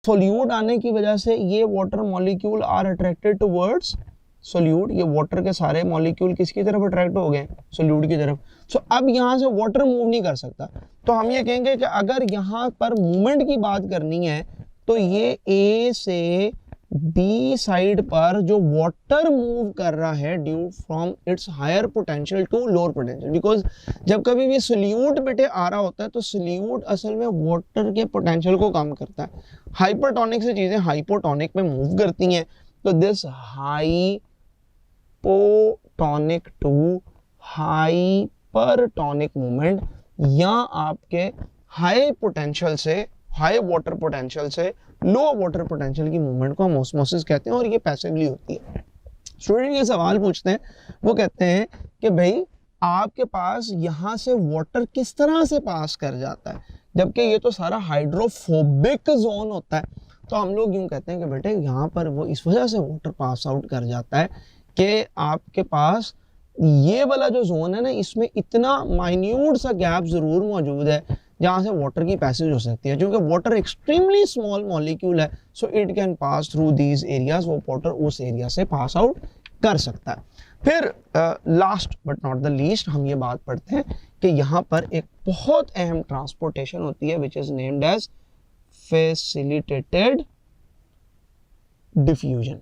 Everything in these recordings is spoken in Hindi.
सोल्यूट आने की वजह से ये water molecule are attracted towards solute, ये वाटर के सारे मॉलिक्यूल किसकी तरफ अट्रैक्ट हो गए, सोल्यूट की तरफ। सो अब यहाँ से वाटर मूव नहीं कर सकता, तो हम ये कहेंगे कि अगर यहाँ पर मूवमेंट की बात करनी है तो ये ए से बी साइड पर जो वाटर मूव कर रहा है due from its higher potential to lower potential, because जब कभी भी सोल्यूट बेटे आ रहा होता है तो सोल्यूट असल में वाटर के पोटेंशियल को कम करता है। हाइपरटोनिक से चीजें हाइपोटोनिक में मूव करती हैं, तो this hypotonic to hypertonic movement या आपके हाई पोटेंशियल से, हाई वाटर पोटेंशियल से लो वाटर पोटेंशियल की मूवमेंट को हम ऑस्मोसिस कहते हैं, और ये पैसिवली होती है। स्टूडेंट ये सवाल पूछते हैं, वो कहते हैं कि भाई आपके पास यहाँ से वाटर किस तरह से पास कर जाता है, जबकि ये तो सारा हाइड्रोफोबिक जोन होता है। तो हम लोग यूं कहते हैं कि बेटे यहाँ पर वो इस वजह से वाटर पास आउट कर जाता है कि आपके पास ये वाला जो जोन है ना, इसमें इतना माइन्यूट सा गैप जरूर मौजूद है जहां से वाटर की पैसेज हो सकती है, क्योंकि वाटर एक्सट्रीमली स्मॉल मॉलिक्यूल है, so it can pass through these areas, वो वाटर उस एरिया से पास आउट कर सकता है। फिर last but not the least हम ये बात पढ़ते हैं कि यहाँ पर एक बहुत अहम ट्रांसपोर्टेशन होती है which is named as facilitated diffusion.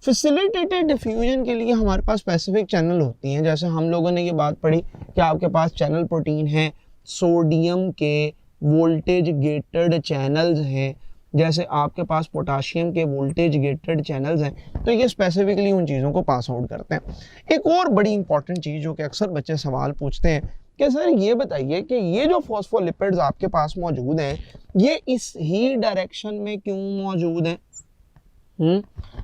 Facilitated diffusion के लिए हमारे पास स्पेसिफिक चैनल होती हैं, जैसे हम लोगों ने ये बात पढ़ी कि आपके पास चैनल प्रोटीन है, सोडियम के वोल्टेज गेटेड चैनल्स हैं, जैसे आपके पास पोटाशियम के वोल्टेज गेटेड चैनल्स हैं, तो ये स्पेसिफिकली उन चीज़ों को पास आउट करते हैं। एक और बड़ी इंपॉर्टेंट चीज़ जो कि अक्सर बच्चे सवाल पूछते हैं कि सर ये बताइए कि ये जो फॉस्फोलिपिड्स आपके पास मौजूद हैं ये इस ही डायरेक्शन में क्यों मौजूद हैं,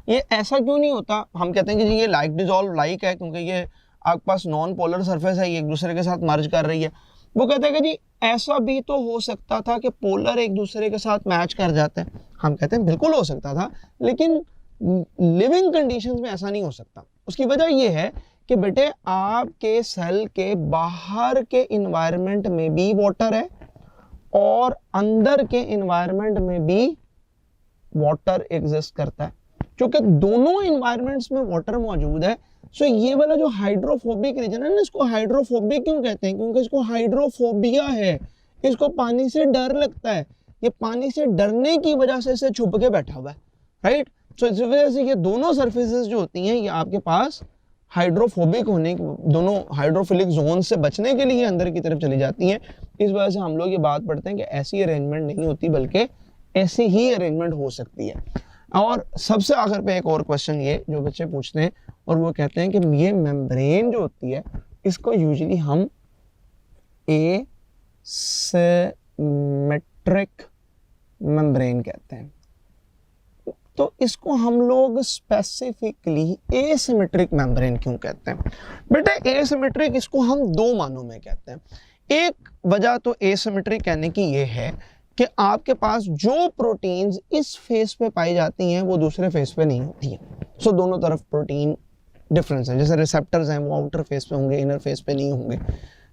ये ऐसा क्यों नहीं होता। हम कहते हैं कि जी ये लाइक डिजॉल्व लाइक है, क्योंकि ये आपके पास नॉन पोलर सरफेस है, ये एक दूसरे के साथ मर्ज कर रही है। वो कहते हैं कि जी ऐसा भी तो हो सकता था कि पोलर एक दूसरे के साथ मैच कर जाते हैं। हम कहते हैं बिल्कुल हो सकता था, लेकिन लिविंग कंडीशंस में ऐसा नहीं हो सकता। उसकी वजह ये है कि बेटे आपके सेल के बाहर के इन्वायरमेंट में भी वाटर है और अंदर के इन्वायरमेंट में भी वाटर एग्जिस्ट करता है। क्योंकि दोनों इन्वायरमेंट्स में वाटर मौजूद है, सो ये वाला जो हाइड्रोफोबिक रीजन है ना, इसको हाइड्रोफोबिक क्यों कहते हैं, क्योंकि इसको हाइड्रोफोबिया है, इसको पानी से डर लगता है, ये पानी से डरने की वजह से इसे छुप के बैठा हुआ है, राइट। सो इस वजह से ये दोनों सर्फेसेस जो होती हैं ये आपके पास हाइड्रोफोबिक होने, दोनों हाइड्रोफिलिक जोन से बचने के लिए अंदर की तरफ चली जाती हैं। इस वजह से हम लोग ये बात पढ़ते हैं कि ऐसी अरेंजमेंट नहीं होती, बल्कि ऐसी ही अरेंजमेंट हो सकती है। और सबसे आखिर पे एक और क्वेश्चन ये जो बच्चे पूछते हैं, और वो कहते हैं कि ये मेम्ब्रेन जो होती है इसको यूजुअली हम एसिमेट्रिक मेम्ब्रेन कहते हैं। तो इसको हम लोग स्पेसिफिकली एसिमेट्रिक मेम्ब्रेन क्यों कहते हैं? बेटा एसिमेट्रिक इसको हम दो मानों में कहते हैं। एक वजह तो एसिमेट्रिक कहने की ये है कि आपके पास जो प्रोटीन्स इस फेस पे पाई जाती हैं वो दूसरे फेस पे नहीं होती हैं। सो दोनों तरफ प्रोटीन डिफरेंस है, जैसे रिसेप्टर्स हैं वो आउटर फेस पे होंगे, इनर फेस पे नहीं होंगे।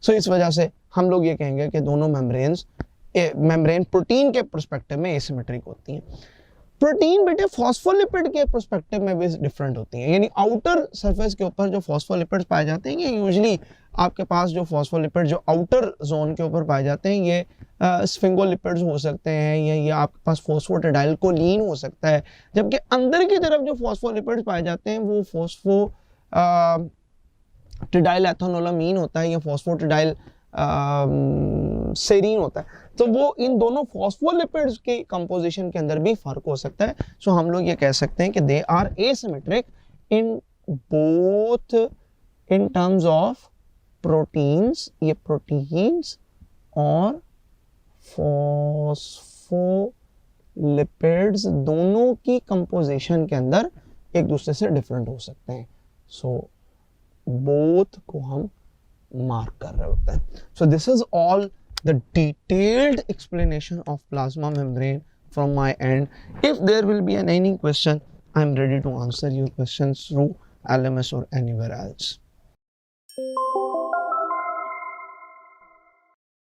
सो इस वजह से हम लोग ये कहेंगे कि दोनों मेम्ब्रेन प्रोटीन के पर्सपेक्टिव में एसिमेट्रिक होती हैं। प्रोटीन बेटे फॉस्फोलिपिड के पर्सपेक्टिव में भी डिफरेंट होती हैं, यानी आउटर सरफेस के ऊपर जो फॉस्फोलिपिड्स पाए जाते हैं ये यूजुअली आपके पास जो फॉस्फोलिपिड जो आउटर जोन के ऊपर पाए जाते हैं ये स्फिंगोलिपिड्स हो सकते हैं, या ये आपके पास फोस्फोटिडाइल कोलिन हो सकता है, जबकि अंदर की तरफ जो फॉस्फोलिपिड्स पाए जाते हैं वो फोस्फोटिडाइल एथेनोलामीन होता है या फोस्फोटिडाइल सेरीन होता है। तो वो इन दोनों फॉस्फोलिपिड्स के कंपोजिशन के अंदर भी फर्क हो सकता है। सो हम लोग ये कह सकते हैं कि they are asymmetric in both in terms of proteins, ये प्रोटीन्स और फॉस्फोलिपिड्स दोनों की कंपोजिशन के अंदर एक दूसरे से डिफरेंट हो सकते हैं। सो बोथ को हम मार्क कर रहे होते हैं। So this is all the detailed explanation of plasma membrane from my end. If there will be any question, I am ready to answer your questions through LMS or anywhere else.